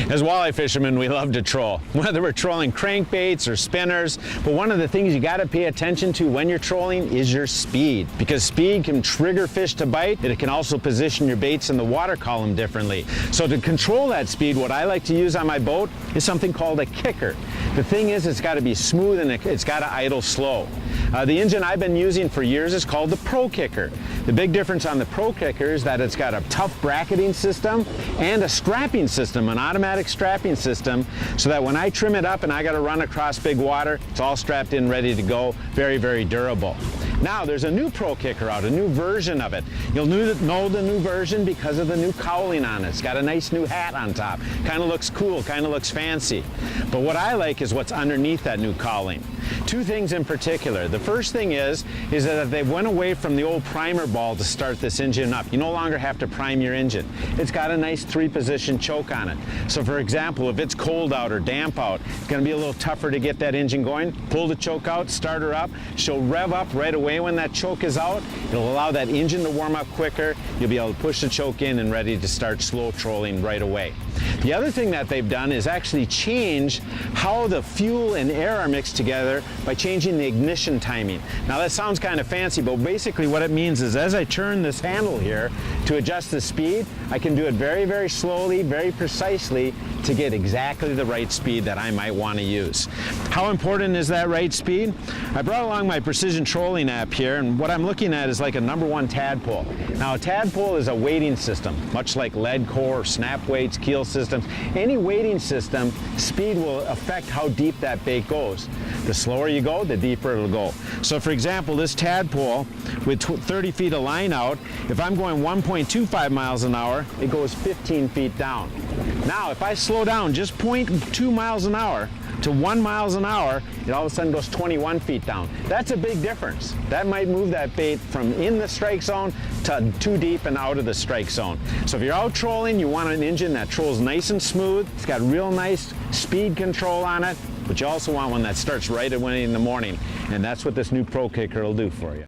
As walleye fishermen, we love to troll, whether we're trolling crankbaits or spinners. But one of the things you got to pay attention to when you're trolling is your speed, because speed can trigger fish to bite, and it can also position your baits in the water column differently. So to control that speed, what I like to use on my boat is something called a kicker. The thing is, it's got to be smooth and it's got to idle slow. The engine I've been using for years is called the Pro Kicker. The big difference on the Pro Kicker is that it's got a tough bracketing system and a strapping system, an automatic strapping system, so that when I trim it up and I got to run across big water, it's all strapped in, ready to go. Very, very durable. Now there's a new Pro Kicker out, a new version of it. You'll know the new version because of the new cowling on it. It's got a nice new hat on top. Kind of looks cool, kind of looks fancy. But what I like is what's underneath that new cowling. Two things in particular. The first thing is that they went away from the old primer ball to start this engine up. You no longer have to prime your engine. It's got a nice 3-position choke on it. So for example, if it's cold out or damp out, it's going to be a little tougher to get that engine going. Pull the choke out, start her up. She'll rev up right away when that choke is out. It'll allow that engine to warm up quicker. You'll be able to push the choke in and ready to start slow trolling right away. The other thing that they've done is actually change how the fuel and air are mixed together by changing the ignition timing. Now that sounds kind of fancy, but basically what it means is as I turn this handle here to adjust the speed, I can do it very, very slowly, very precisely to get exactly the right speed that I might want to use. How important is that right speed? I brought along my precision trolling app here, and what I'm looking at is like a #1 tadpole. Now a tadpole is a weighting system, much like lead core, snap weights, keel systems. Any weighting system, speed will affect how deep that bait goes. The slower you go, the deeper it'll go. So for example, this tadpole with 30 feet of line out, if I'm going 1.25 miles an hour, it goes 15 feet down. Now if I slow down just 0.2 miles an hour to 1 mile an hour, it all of a sudden goes 21 feet down. That's a big difference. That might move that bait from in the strike zone to too deep and out of the strike zone. So if you're out trolling, you want an engine that trolls nice and smooth. It's got real nice speed control on it, but you also want one that starts right away in the morning. And that's what this new Pro Kicker will do for you.